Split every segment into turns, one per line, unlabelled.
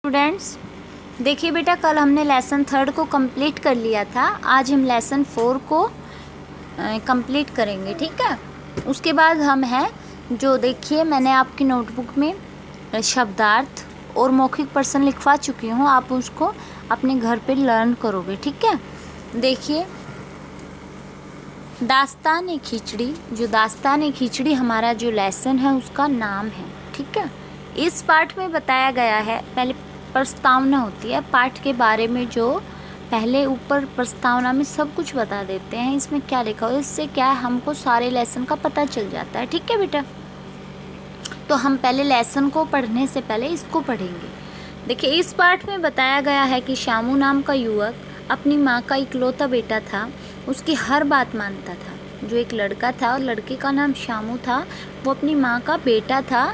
Students, देखिए बेटा, कल हमने लेसन 3 को कंप्लीट कर लिया था। आज हम लेसन 4 को कंप्लीट करेंगे, ठीक है। उसके बाद हम हैं जो, देखिए मैंने आपकी नोटबुक में शब्दार्थ और मौखिक प्रश्न लिखवा चुकी हूँ। आप उसको अपने घर पे लर्न करोगे, ठीक है। देखिए, दास्तान खिचड़ी, जो दास्तान खिचड़ी हमारा जो लेसन है उसका नाम है, ठीक है। इस पाठ में बताया गया है, पहले प्रस्तावना होती है पाठ के बारे में, जो पहले ऊपर प्रस्तावना में सब कुछ बता देते हैं इसमें क्या लिखा हो। इससे क्या है, हमको सारे लेसन का पता चल जाता है, ठीक है बेटा। तो हम पहले लेसन को पढ़ने से पहले इसको पढ़ेंगे। देखिए, इस पाठ में बताया गया है कि श्यामू नाम का युवक अपनी माँ का इकलौता बेटा था। उसकी हर बात मानता था। जो एक लड़का था और लड़के का नाम श्यामू था, वो अपनी माँ का बेटा था।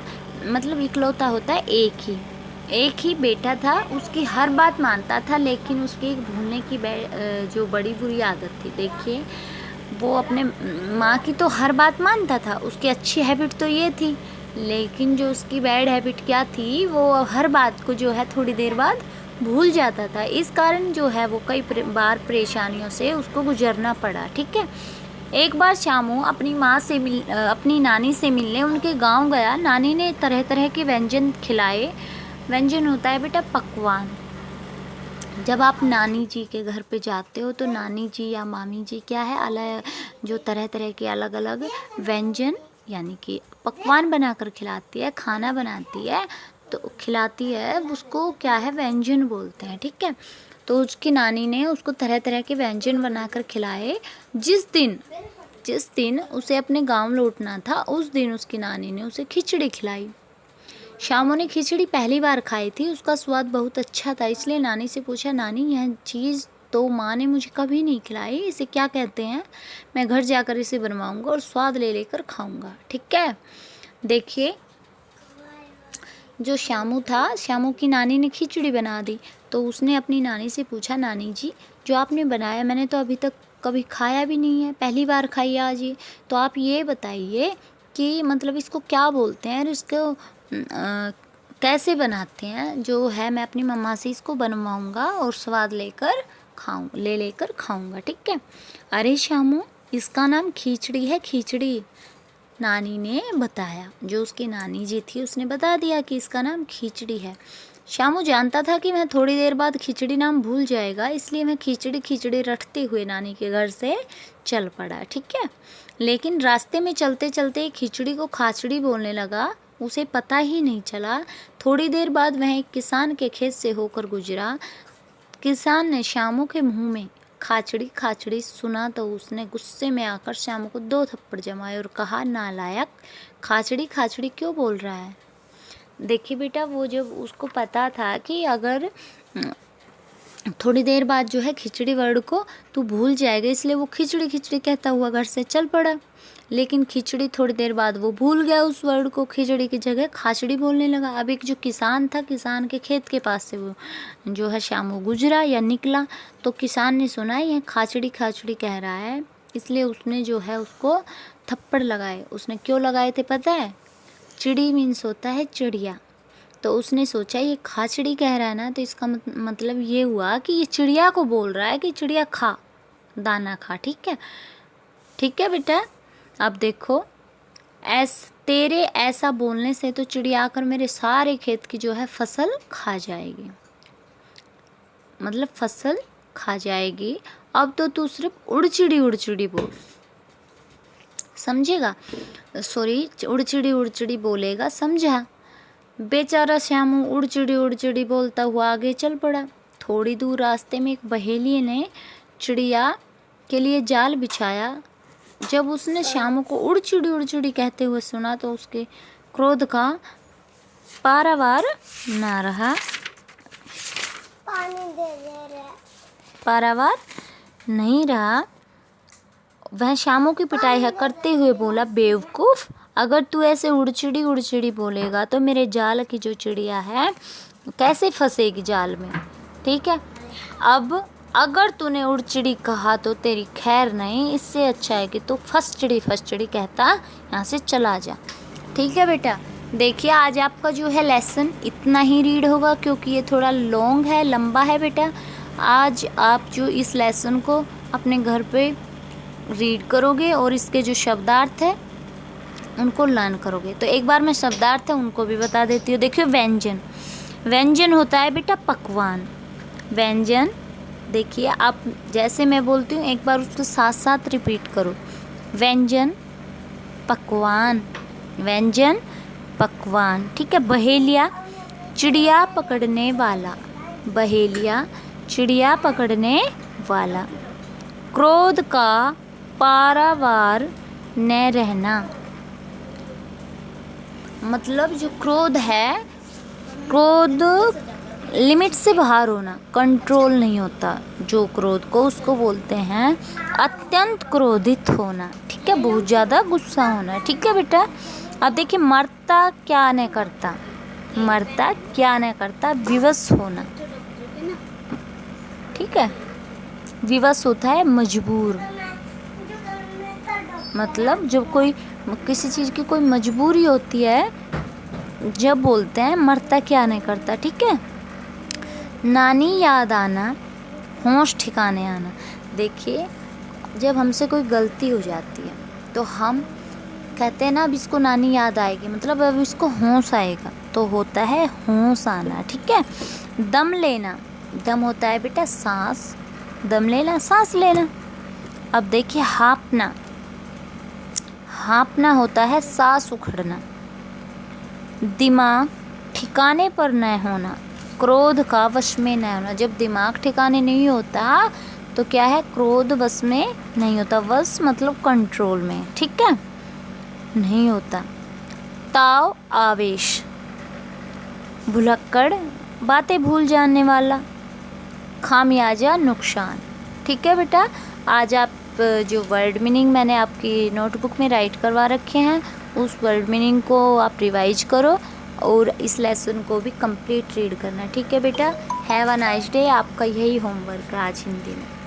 मतलब इकलौता होता है एक ही बेटा था। उसकी हर बात मानता था, लेकिन उसकी एक भूलने की जो बड़ी बुरी आदत थी। देखिए, वो अपने माँ की तो हर बात मानता था, उसकी अच्छी हैबिट तो ये थी, लेकिन जो उसकी बैड हैबिट क्या थी, वो हर बात को जो है थोड़ी देर बाद भूल जाता था। इस कारण जो है वो कई बार परेशानियों से उसको गुजरना पड़ा, ठीक है। एक बार श्यामू अपनी अपनी नानी से मिलने उनके गांव गया। नानी ने तरह तरह के व्यंजन खिलाए। व्यंजन होता है बेटा पकवान। जब आप नानी जी के घर पे जाते हो तो नानी जी या मामी जी क्या है, अलग जो तरह तरह के अलग अलग व्यंजन यानी कि पकवान बनाकर खिलाती है, खाना बनाती है, तो खिलाती है, उसको क्या है, व्यंजन बोलते हैं, ठीक है। तो उसकी नानी ने उसको तरह तरह के व्यंजन बनाकर खिलाए। जिस दिन उसे अपने गांव लौटना था, उस दिन उसकी नानी ने उसे खिचड़ी खिलाई। श्यामू ने खिचड़ी पहली बार खाई थी। उसका स्वाद बहुत अच्छा था, इसलिए नानी से पूछा, नानी यह चीज़ तो माँ ने मुझे कभी नहीं खिलाई, इसे क्या कहते हैं? मैं घर जाकर इसे बनवाऊंगा और स्वाद ले लेकर खाऊंगा, ठीक है। देखिए, जो श्यामू था, श्यामू की नानी ने खिचड़ी बना दी, तो उसने अपनी नानी से पूछा, नानी जी जो आपने बनाया मैंने तो अभी तक कभी खाया भी नहीं है, पहली बार खाई आज ये, तो आप ये बताइए कि मतलब इसको क्या बोलते हैं और इसको कैसे बनाते हैं। जो है मैं अपनी मम्मा से इसको बनवाऊंगा और स्वाद लेकर लेकर खाऊंगा, ठीक है। अरे श्यामू, इसका नाम खिचड़ी है, खिचड़ी, नानी ने बताया। जो उसकी नानी जी थी उसने बता दिया कि इसका नाम खिचड़ी है। श्यामू जानता था कि मैं थोड़ी देर बाद खिचड़ी नाम भूल जाएगा, इसलिए मैं खिचड़ी खिचड़ी रटते हुए नानी के घर से चल पड़ा, ठीक है। लेकिन रास्ते में चलते चलते खिचड़ी को खाचड़ी बोलने लगा, उसे पता ही नहीं चला। थोड़ी देर बाद वह एक किसान के खेत से होकर गुजरा। किसान ने श्यामू के मुंह में खाचड़ी खाचड़ी सुना तो उसने गुस्से में आकर श्यामू को 2 थप्पड़ जमाए और कहा, नालायक, खाचड़ी खाचड़ी क्यों बोल रहा है? देखिए बेटा, वो जब उसको पता था कि अगर थोड़ी देर बाद जो है खिचड़ी वर्ड को तू भूल जाएगा, इसलिए वो खिचड़ी खिचड़ी कहता हुआ घर से चल पड़ा। लेकिन खिचड़ी थोड़ी देर बाद वो भूल गया उस वर्ड को, खिचड़ी की जगह खाचड़ी बोलने लगा। अब एक जो किसान था, किसान के खेत के पास से वो जो है श्यामू गुजरा या निकला, तो किसान ने सुना ये खाचड़ी खाचड़ी कह रहा है, इसलिए उसने जो है उसको थप्पड़ लगाए। उसने क्यों लगाए थे पता है? चिड़ी मीन्स होता है चिड़िया, तो उसने सोचा ये खाचड़ी कह रहा है ना, तो इसका मतलब ये हुआ कि ये चिड़िया को बोल रहा है कि चिड़िया खा, दाना खा, ठीक है। ठीक है बेटा, अब देखो, तेरे ऐसा बोलने से तो चिड़िया आकर मेरे सारे खेत की जो है फसल खा जाएगी, मतलब फसल खा जाएगी। अब तो तू सिर्फ उड़चिड़ी बोल, समझेगा? सॉरी, उड़चिड़ी बोलेगा, समझा? बेचारा श्यामू उड़चिड़ी बोलता हुआ आगे चल पड़ा। थोड़ी दूर रास्ते में एक बहेलिए ने चिड़िया के लिए जाल बिछाया। जब उसने श्यामू को उड़चिड़ी कहते हुए सुना तो उसके क्रोध का पारावार ना रहा। पारावार नहीं रहा। वह श्यामू की पिटाई करते हुए बोला, बेवकूफ़, अगर तू ऐसे उड़चिड़ी बोलेगा तो मेरे जाल की जो चिड़िया है कैसे फंसेगी जाल में, ठीक है। अब अगर तूने उड़चिड़ी कहा तो तेरी खैर नहीं, इससे अच्छा है कि तू फसचिड़ी कहता यहाँ से चला जा, ठीक है बेटा। देखिए आज आपका जो है लेसन इतना ही रीड होगा क्योंकि ये थोड़ा लॉन्ग है, लंबा है बेटा। आज आप जो इस लेसन को अपने घर पे रीड करोगे और इसके जो शब्दार्थ है उनको लर्न करोगे। तो एक बार मैं शब्दार्थ है उनको भी बता देती हूँ। देखिए व्यंजन, व्यंजन होता है बेटा पकवान। व्यंजन देखिए आप जैसे मैं बोलती हूँ एक बार उसके साथ साथ रिपीट करो। व्यंजन पकवान, व्यंजन पकवान, ठीक है। बहेलिया चिड़िया पकड़ने वाला, बहेलिया चिड़िया पकड़ने वाला। क्रोध का पारावार न रहना, मतलब जो क्रोध है, क्रोध लिमिट से बाहर होना, कंट्रोल नहीं होता जो क्रोध को, उसको बोलते हैं अत्यंत क्रोधित होना, ठीक है। बहुत ज़्यादा गुस्सा होना, ठीक है बेटा। अब देखिए मरता क्या नहीं करता, मरता क्या नहीं करता, विवश होना, ठीक है। विवश होता है मजबूर, मतलब जब कोई किसी चीज़ की कोई मजबूरी होती है जब बोलते हैं मरता क्या नहीं करता, ठीक है। नानी याद आना, होश ठिकाने आना। देखिए जब हमसे कोई गलती हो जाती है तो हम कहते हैं ना अब इसको नानी याद आएगी, मतलब अब इसको होश आएगा, तो होता है होश आना, ठीक है। दम लेना, दम होता है बेटा सांस, दम लेना सांस लेना। अब देखिए हाँफना, हाँफना होता है सांस उखड़ना। दिमाग ठिकाने पर न होना, क्रोध का वश में न होना। जब दिमाग ठिकाने नहीं होता तो क्या है, क्रोध वश में नहीं होता, वश मतलब कंट्रोल में, ठीक है, नहीं होता। ताव आवेश, भुलक्कड़ बातें भूल जाने वाला। खामियाजा नुकसान, ठीक है बेटा। आज आप जो वर्ड मीनिंग मैंने आपकी नोटबुक में राइट करवा रखे हैं उस वर्ड मीनिंग को आप रिवाइज करो और इस लेसन को भी कंप्लीट रीड करना, ठीक है बेटा। हैव अ नाइस डे, आपका यही होमवर्क है आज हिंदी में।